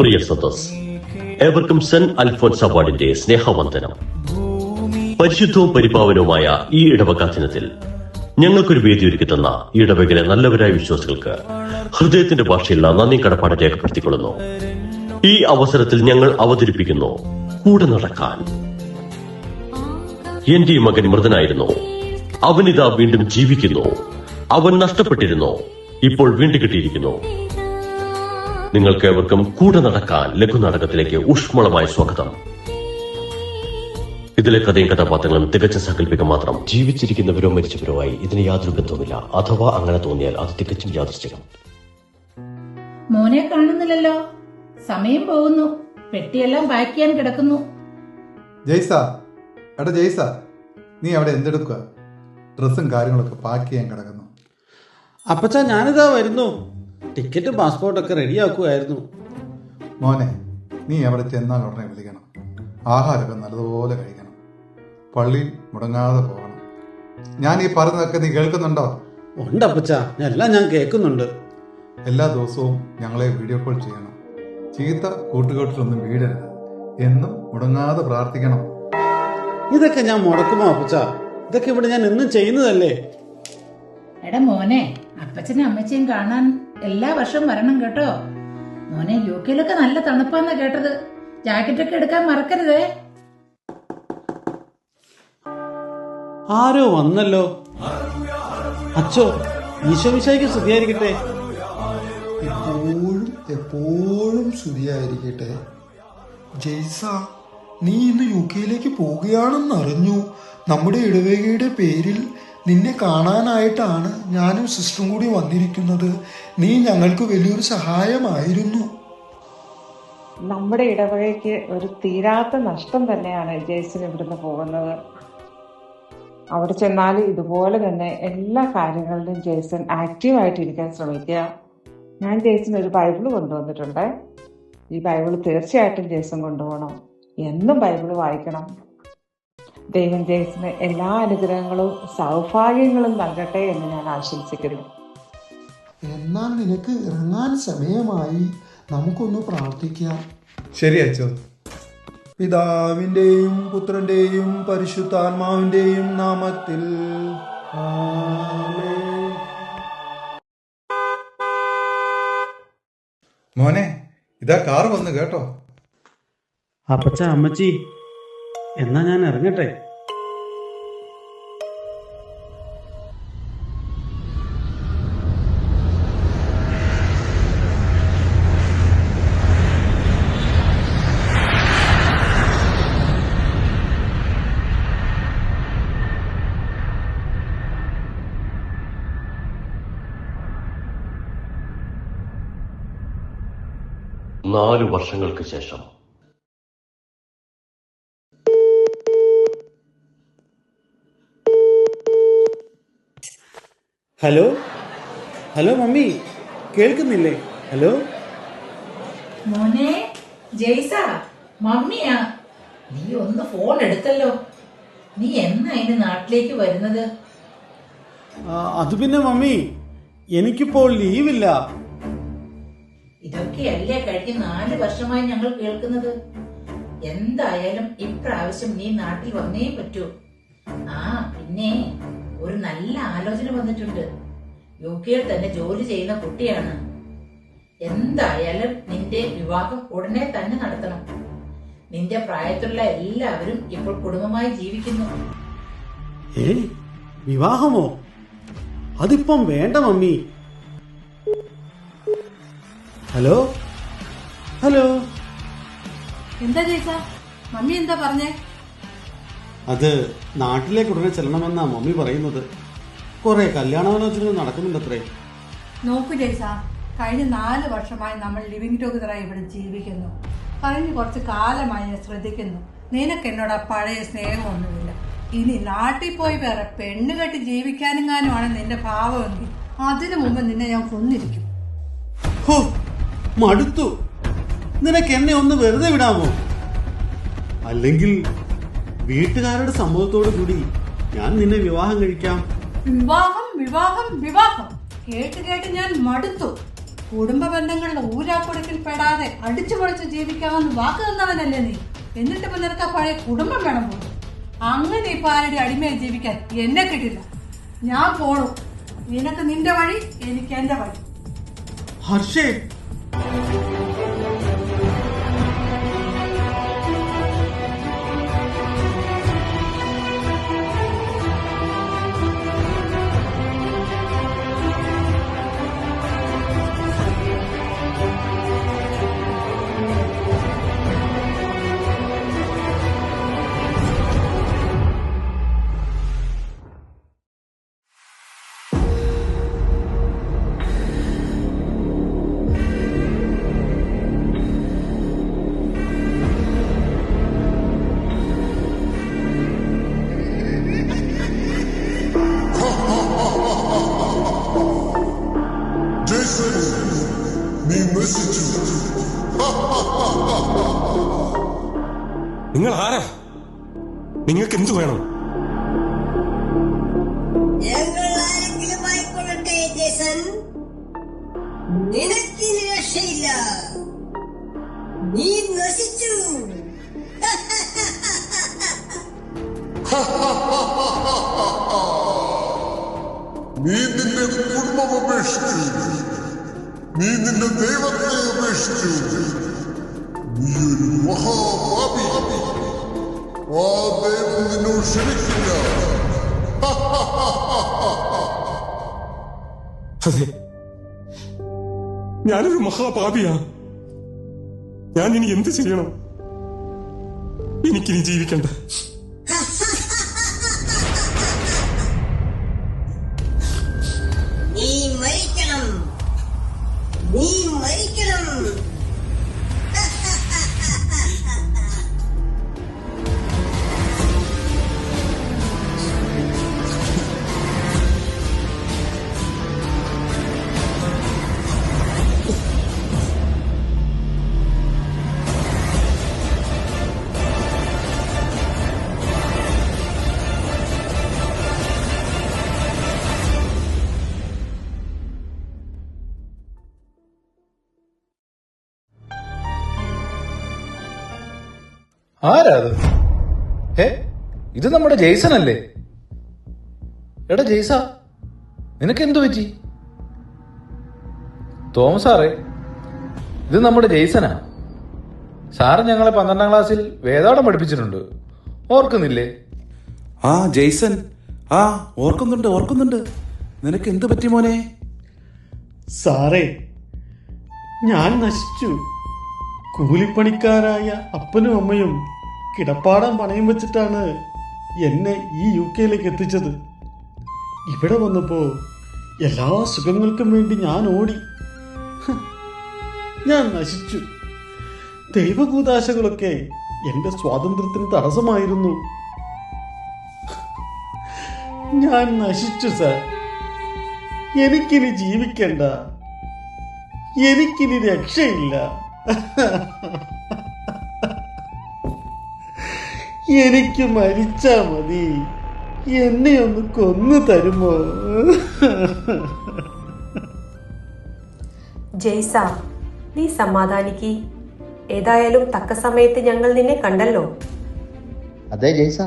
പ്രിയ സദസ്, ഏവർക്കും സെന്റ് അൽഫോൻസ് അവാർഡിന്റെ സ്നേഹവന്ദനം. പരിശുദ്ധവും പരിപാവനവുമായ ഈ ഇടവക ദിനത്തിൽ ഞങ്ങൾക്കൊരു വേദി ഒരുക്കി തന്ന ഈ ഇടവകയിലെ നല്ലവരായ വിശ്വാസികൾക്ക് ഹൃദയത്തിന്റെ ഭാഷയിലുള്ള നന്ദി കടപ്പാട് രേഖപ്പെടുത്തിക്കൊള്ളുന്നു. ഈ അവസരത്തിൽ ഞങ്ങൾ അവതരിപ്പിക്കുന്നു കൂടെ നടക്കാൻ. എന്റെ ഈ മകൻ മൃതനായിരുന്നു, അവനിതാ വീണ്ടും ജീവിക്കുന്നു. അവൻ നഷ്ടപ്പെട്ടിരുന്നു, ഇപ്പോൾ വീണ്ടും കിട്ടിയിരിക്കുന്നു. നിങ്ങൾക്ക് ഏവർക്കും കൂടെ നടക്കാൻ ലഘുനാടകത്തിലേക്ക് ഊഷ്മളമായ സ്വാഗതം. ഇതിലെ കഥയും കഥാപാത്രങ്ങളും തികച്ച സാങ്കല്പികം മാത്രം. ജീവിച്ചിരിക്കുന്നവരോ മരിച്ചവരോ ആയി ഇതിന് യാതൊരു ബന്ധവുമില്ല. അഥവാ അങ്ങനെ തോന്നിയാൽ അത് തികച്ചും യാദൃശ്ചികം. മോനെ കാണുന്നില്ലല്ലോ, സമയം പോകുന്നു. പെട്ടിയെല്ലാം പാക്ക് ചെയ്യാൻ കിടക്കുന്നു. ജയ്സ, നീ അവിടെ എന്തെടുക്കുക? ഡ്രസ്സും കാര്യങ്ങളൊക്കെ പാക്ക് ചെയ്യാൻ കിടക്കുന്നു. അപ്പച്ചാ, ഞാനിതാ വരുന്നു. ടിക്കറ്റും പാസ്പോർട്ടൊക്കെ റെഡിയാക്കുമായിരുന്നു. മോനെ, നീ അവിടെ ചെന്നാൽ ഉടനെ വിളിക്കണം. ആഹാരമൊക്കെ നല്ലതുപോലെ കഴിക്കണം. പള്ളിയിൽ മുടങ്ങാതെ പോകണം. ഞാൻ ഈ പറഞ്ഞതൊക്കെ നീ കേൾക്കുന്നുണ്ടോ? ഉണ്ട് അപ്പച്ചാ, എല്ലാം ഞാൻ കേൾക്കുന്നുണ്ട്. എല്ലാ ദിവസവും ഞങ്ങളെ വീഡിയോ കോൾ ചെയ്യണം. ചീത്ത കൂട്ടുകെട്ടിലൊന്നും വീഴരുത്. എന്നും മുടങ്ങാതെ പ്രാർത്ഥിക്കണം. ഇതൊക്കെ ഞാൻ മുടക്കുമോ അപ്പച്ചാ? ഇതൊക്കെ ഇവിടെ ഞാൻ എന്നും ചെയ്യുന്നതല്ലേ. എടാ മോനെ, അപ്പച്ചനും അമ്മച്ചയും കാണാൻ എല്ലാ വർഷവും വരണം കേട്ടോ. മോനെ, യുകെയിലൊക്കെ നല്ല തണുപ്പാന്നാ കേട്ടത്. ജാക്കറ്റൊക്കെ എടുക്കാൻ മറക്കരുതേ. ആരോ വന്നല്ലോ. അച്ചോ, ഈശോമിശിഹായ്ക്ക് സ്തുതിയായിരിക്കട്ടെ. എപ്പോഴും സ്തുതിയായിരിക്കട്ടെ. ജയ്സ, നീ ഇന്ന് യുകെയിലേക്ക് പോവുകയാണെന്ന് അറിഞ്ഞു. നമ്മുടെ ഇടവകയുടെ പേരിൽ നിന്നെ കാണാനായിട്ടാണ് ഞാനും സിസ്റ്ററും കൂടി വന്നിരിക്കുന്നത്. നീ ഞങ്ങൾക്ക് വലിയൊരു സഹായമായിരുന്നു. നമ്മുടെ ഇടവകയ്ക്ക് ഒരു തീരാത്ത നഷ്ടം തന്നെയാണ് ജെയ്സൺ ഇവിടുന്ന് പോകുന്നത്. അവിടെ ചെന്നാൽ ഇതുപോലെ തന്നെ എല്ലാ കാര്യങ്ങളിലും ജെയ്സൺ ആക്റ്റീവായിട്ടിരിക്കാൻ ശ്രമിക്കുക. ഞാൻ ജെയ്സൺ ഒരു ബൈബിള് കൊണ്ടുവന്നിട്ടുണ്ട്. ഈ ബൈബിള് തീർച്ചയായിട്ടും ജെയ്സൺ കൊണ്ടുപോകണം. എന്നും ബൈബിള് വായിക്കണം. ദൈവം ജെയ്സന് എല്ലാ അനുഗ്രഹങ്ങളും സൗഭാഗ്യങ്ങളും നൽകട്ടെ എന്ന് ഞാൻ ആശംസിക്കുന്നു. എന്നാൽ നിനക്ക് ഇറങ്ങാൻ സമയമായി. നമുക്കൊന്ന് പ്രാർത്ഥിക്കാം. ശരി അച്ചോ. പിതാവിൻ്റെയും പുത്രൻ്റെയും പരിശുദ്ധാത്മാവിൻ്റെയും നാമത്തിൽ ആമേൻ. മോനെ, ഇതാ കാർ വന്നു കേട്ടോ. അപ്പച്ചാ, അമ്മച്ചി, എന്നാ ഞാൻ ഇറങ്ങട്ടെ. നാലു വർഷങ്ങൾക്ക് ശേഷം ഹലോ ഹലോ മമ്മി, കേൾക്കുന്നില്ലേ? ഹലോ മോനെ, ജയ്സ, മമ്മിയാ. നീ ഒന്ന് ഫോൺ എടുത്തല്ലോ. നീ എന്നാ ഇനി നാട്ടിലേക്ക് വരുന്നത്? അത് പിന്നെ മമ്മി, എനിക്കിപ്പോൾ ലീവില്ല. ഇതൊക്കെയല്ലേ കഴിഞ്ഞ 4 വർഷമായി ഞങ്ങൾ കേൾക്കുന്നത്. എന്തായാലും ഇപ്രാവശ്യം നീ നാട്ടിൽ വന്നേ പറ്റൂ. പിന്നെ ഒരു നല്ല ആലോചന വന്നിട്ടുണ്ട്. യുകെയിൽ തന്നെ ജോലി ചെയ്യുന്ന കുട്ടിയാണ്. എന്തായാലും നിന്റെ വിവാഹം ഉടനെ തന്നെ നടത്തണം. നിന്റെ പ്രായത്തിലുള്ള എല്ലാവരും ഇപ്പോൾ കുടുംബമായി ജീവിക്കുന്നു. വിവാഹമോ? അതിപ്പം വേണ്ട മമ്മി. ഹലോ ഹലോ, എന്താ ജയ്സ, മമ്മി എന്താ പറഞ്ഞേ? അത് നാട്ടിലേക്ക് ഉടനെ ചെല്ലണമെന്നാ മമ്മി പറയുന്നത്. കുറെ കല്യാണാലോചനകൾ നടക്കുന്നുണ്ടത്രേ. നോക്കൂ ജയ്സ, കഴിഞ്ഞ 4 വർഷമായി നമ്മൾ ലിവിംഗ് ടുഗദറായി ഇവിടെ ജീവിക്കുന്നു. കഴിഞ്ഞ് കുറച്ച് കാലമായി ഞാൻ ശ്രദ്ധിക്കുന്നു. നിനക്ക് എന്നോട് പഴയ സ്നേഹമൊന്നുമില്ല. ഇനി നാട്ടിൽ പോയി വേറെ പെണ്ണ് കെട്ടി ജീവിക്കാനെങ്ങാനുമാണ് നിന്റെ ഭാവമെങ്കിൽ അതിനു മുമ്പ് നിന്നെ ഞാൻ കൊന്നിരിക്കും. ഹോ, മടുത്തു. നിനക്ക് എന്നെ ഒന്ന് വെറുതെ വിടാമോ? അല്ലെങ്കിൽ വീട്ടുകാരുടെ സമ്മതത്തോടു കൂടി ഞാൻ നിന്നെ വിവാഹം കഴിക്കാം. വിവാഹം വിവാഹം വിവാഹം കേട്ട് കേട്ട് ഞാൻ മടുത്തു. കുടുംബ ബന്ധങ്ങളുടെ ഊരാക്കുടക്കിൽ പെടാതെ അടിച്ചു പൊളിച്ച് ജീവിക്കാമെന്ന് വാക്ക് തന്നവനല്ലേ നീ. എന്നിട്ട് ഇപ്പൊ നിനക്ക് ആ പഴയ കുടുംബം വേണം പോലും. അങ്ങനെ ഇപ്പൊ ആരുടെ അടിമയെ ജീവിക്കാൻ എന്നെ കിട്ടില്ല. ഞാൻ പോണു. നിനക്ക് നിന്റെ വഴി, എനിക്ക് എന്റെ വഴി. ഹർഷേ, നിങ്ങൾ ആരാ? നിങ്ങൾക്ക് എന്തു വേണം? ഞങ്ങൾ ആരെങ്കിലും ആയിക്കൊള്ളട്ടെ ജേസൺ, നിനക്കിനി രക്ഷയില്ല. നീ നശിച്ചു. നീ നിന്റെ കുടുംബം ഉപേക്ഷിച്ചു. നീ നിന്റെ ദൈവത്തെ ഉപേക്ഷിച്ചു. നീ ഒരു മഹാപാപി. ആ ദൈവം നിന്നോട് ക്ഷമിക്കില്ല. അതെ, ഞാനൊരു മഹാപാപിയാ. ഞാൻ ഇനി എന്ത് ചെയ്യണം? എനിക്കിനി ജീവിക്കണ്ട. നീ മരിക്കണം. നീ മരിക്കണം. ആരാ അത്? ഇത് നമ്മുടെ ജെയ്സൺ അല്ലേ? എടാ ജെയ്സ, നിനക്ക് എന്തു പറ്റി? തോമസ് സാറേ, ഇത് നമ്മുടെ ജെയ്സനാ. സാറ് ഞങ്ങളെ 12ാം ക്ലാസ്സിൽ വേദാടം പഠിപ്പിച്ചിട്ടുണ്ട്, ഓർക്കുന്നില്ലേ? ആ ജെയ്സൺ, ആ ഓർക്കുന്നുണ്ട്. നിനക്ക് എന്തു പറ്റി മോനെ? സാറേ, ഞാൻ നശിച്ചു. കൂലിപ്പണിക്കാരായ അപ്പനും അമ്മയും കിടപ്പാടം പണയം വെച്ചിട്ടാണ് എന്നെ ഈ UK എത്തിച്ചത്. ഇവിടെ വന്നപ്പോ എല്ലാ സുഖങ്ങൾക്കും വേണ്ടി ഞാൻ ഓടി. ഞാൻ നശിച്ചു. ദൈവകൂദാശകളൊക്കെ എന്റെ സ്വാതന്ത്ര്യത്തിന് തടസ്സമായിരുന്നു. ഞാൻ നശിച്ചു സാർ. എനിക്കിനി ജീവിക്കണ്ട. എനിക്കിനി രക്ഷയില്ല. എനിക്ക് മരിച്ചാ മതി. എന്നെ ഒന്ന് കൊന്നു തരുമോ? ജെയ്സ, നീ സമാധാനിക്ക്. ഏതായാലും തക്ക സമയത്ത് ഞങ്ങൾ നിന്നെ കണ്ടല്ലോ. അതെ ജെയ്സ,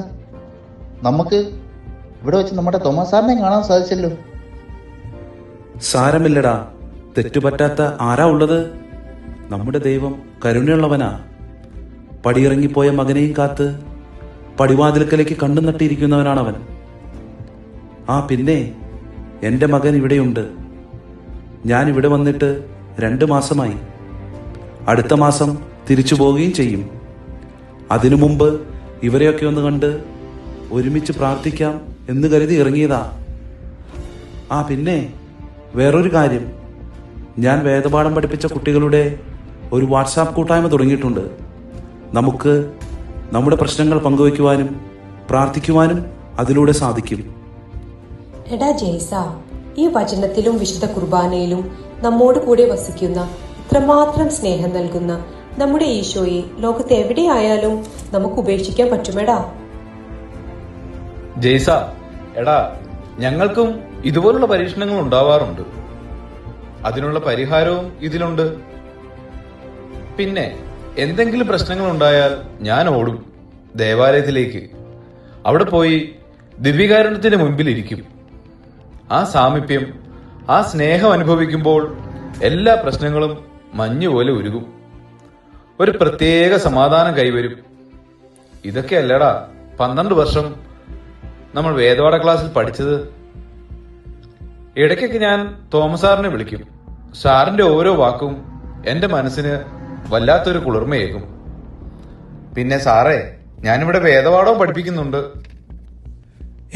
നമുക്ക് ഇവിടെ വെച്ച് നമ്മുടെ തോമസ് സാറിനെ കാണാൻ സാധിച്ചല്ലോ. സാരമില്ലടാ, തെറ്റുപറ്റാത്ത ആരാ ഉള്ളത്? നമ്മുടെ ദൈവം കരുണയുള്ളവനാ. പടിയിറങ്ങിപ്പോയ മകനെയും കാത്ത് പടിവാതിൽക്കലേക്ക് കണ്ണു നട്ടിയിരിക്കുന്നവനാണവൻ. ആ പിന്നെ എൻ്റെ മകൻ ഇവിടെയുണ്ട്. ഞാൻ ഇവിടെ വന്നിട്ട് 2 മാസമായി. അടുത്ത മാസം തിരിച്ചു പോവുകയും ചെയ്യും. അതിനു മുമ്പ് ഇവരെയൊക്കെ ഒന്ന് കണ്ട് ഒരുമിച്ച് പ്രാർത്ഥിക്കാം എന്ന് കരുതി ഇറങ്ങിയതാ. ആ പിന്നെ വേറൊരു കാര്യം, ഞാൻ വേദപാഠം പഠിപ്പിച്ച കുട്ടികളുടെ ഒരു വാട്സാപ്പ് കൂട്ടായ്മ തുടങ്ങിയിട്ടുണ്ട്. നമുക്ക് നമ്മുടെ പ്രശ്നങ്ങൾ പങ്കുവയ്ക്കുവാനും പ്രാർത്ഥിക്കുവാനും അതിലൂടെ സാധിക്കും. എടാ ജെയ്സ, ഈ വചനത്തിലും വിശുദ്ധ കുർബാനയിലും നമ്മോട് കൂടെ വസിക്കുന്ന, ഇത്രമാത്രം സ്നേഹം നൽകുന്ന നമ്മുടെ ഈശോയെ ലോകത്ത് എവിടെയായാലും നമുക്ക് ഉപേക്ഷിക്കാൻ പറ്റുമെടാ. ജെയ്സ, എടാ, ഞങ്ങൾക്കും ഇതുപോലുള്ള പരീക്ഷണങ്ങൾ ഉണ്ടാവാറുണ്ട്. അതിനുള്ള പരിഹാരവും ഇതിലുണ്ട്. പിന്നെ എന്തെങ്കിലും പ്രശ്നങ്ങൾ ഉണ്ടായാൽ ഞാൻ ഓടും ദേവാലയത്തിലേക്ക്. അവിടെ പോയി ദിവ്യകാരുണ്യത്തിന് മുൻപിൽ ഇരിക്കും. ആ സാമീപ്യം, ആ സ്നേഹം അനുഭവിക്കുമ്പോൾ എല്ലാ പ്രശ്നങ്ങളും മഞ്ഞുപോലെ ഉരുകും. ഒരു പ്രത്യേക സമാധാനം കൈവരും. ഇതൊക്കെ അല്ലടാ 12 വർഷം നമ്മൾ വേദപാഠ ക്ലാസ്സിൽ പഠിച്ചത്. ഇടയ്ക്കൊക്കെ ഞാൻ തോമസ് സാറിനെ വിളിക്കും. സാറിന്റെ ഓരോ വാക്കും എന്റെ മനസ്സിന് വല്ലാത്തൊരു കുളിർമയേകും. പിന്നെ സാറേ, ഞാനിവിടെ വേദപാഠവും പഠിപ്പിക്കുന്നുണ്ട്.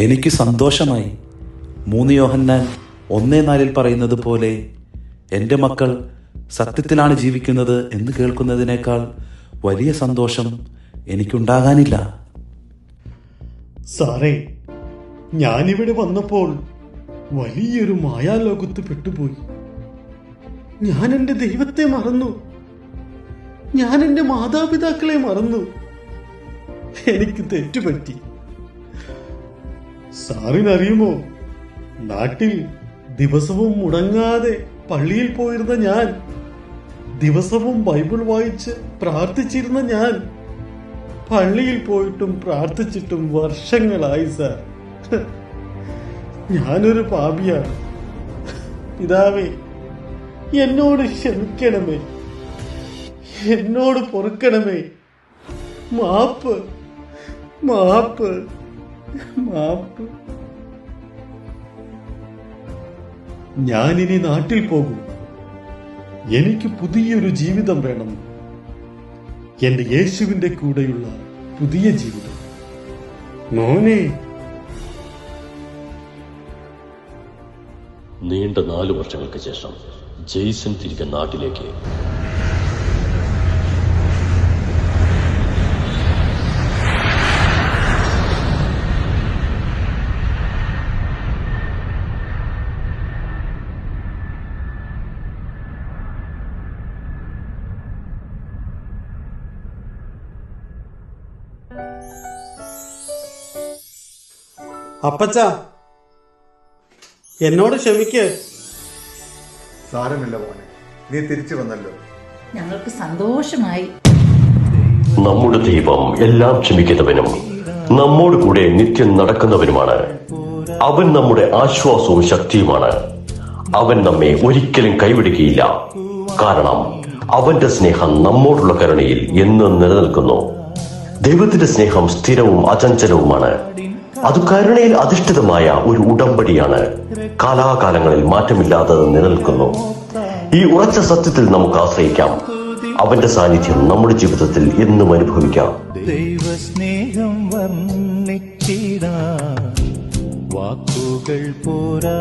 എനിക്ക് സന്തോഷമായി. 3 യോഹന്നാൻ 1:4 പറയുന്നത് പോലെ എൻ്റെ മക്കൾ സത്യത്തിലാണ് ജീവിക്കുന്നത് എന്ന് കേൾക്കുന്നതിനേക്കാൾ വലിയ സന്തോഷം എനിക്കുണ്ടാകാനില്ല. സാറേ, ഞാനിവിടെ വന്നപ്പോൾ വലിയൊരു മായാലോകത്ത് പെട്ടുപോയി. ഞാൻ എൻ്റെ ദൈവത്തെ മറന്നു. ഞാൻ എൻ്റെ മാതാപിതാക്കളെ മറന്നു. എനിക്ക് തെറ്റുപറ്റി. സാറിനറിയുമോ, നാട്ടിൽ ദിവസവും മുടങ്ങാതെ പള്ളിയിൽ പോയിരുന്ന ഞാൻ, ദിവസവും ബൈബിൾ വായിച്ച് പ്രാർത്ഥിച്ചിരുന്ന ഞാൻ, പള്ളിയിൽ പോയിട്ടും പ്രാർത്ഥിച്ചിട്ടും വർഷങ്ങളായി സാർ. ഞാനൊരു പാപിയാണ്. പിതാവേ, എന്നോട് ക്ഷമിക്കണമേ, എന്നോട് പൊറുക്കണമേ. മാപ്പ്, മാപ്പ്, മാപ്പ്. ഞാനിനി നാട്ടിൽ പോകും. എനിക്ക് പുതിയൊരു ജീവിതം വേണം. എന്റെ യേശുവിന്റെ കൂടെയുള്ള പുതിയ ജീവിതം. മോനെ. നീണ്ട 4 വർഷങ്ങൾക്ക് ശേഷം ജെയ്സൺ തിരികെ നാട്ടിലേക്ക്. അപ്പച്ച, എന്നോട് ക്ഷമിക്ക്. സാരമില്ല മോനെ, നീ തിരിച്ചു വന്നല്ലോ. ഞങ്ങൾക്ക് സന്തോഷമായി. നമ്മുടെ ദൈവം എല്ലാം ക്ഷമിക്കുന്നവനും നമ്മോട് കൂടെ നിത്യം നടക്കുന്നവനുമാണ്. അവൻ നമ്മുടെ ആശ്വാസവും ശക്തിയുമാണ്. അവൻ നമ്മെ ഒരിക്കലും കൈവിടുകയില്ല. കാരണം അവന്റെ സ്നേഹം നമ്മോടുള്ള കരുണയിൽ എന്നും നിലനിൽക്കുന്നു. ദൈവത്തിന്റെ സ്നേഹം സ്ഥിരവും അചഞ്ചലവുമാണ്. അത് കരുണയിൽ അധിഷ്ഠിതമായ ഒരു ഉടമ്പടിയാണ്. കാലാകാലങ്ങളിൽ മാറ്റമില്ലാതെ നിലനിൽക്കുന്നു. ഈ ഉറച്ച സത്യത്തിൽ നമുക്ക് ആശ്രയിക്കാം. അവന്റെ സാന്നിധ്യം നമ്മുടെ ജീവിതത്തിൽ എന്നും അനുഭവിക്കാം. ദൈവസ്നേഹം വർണ്ണിച്ചിടാൻ വാക്കുകൾ പോരാ.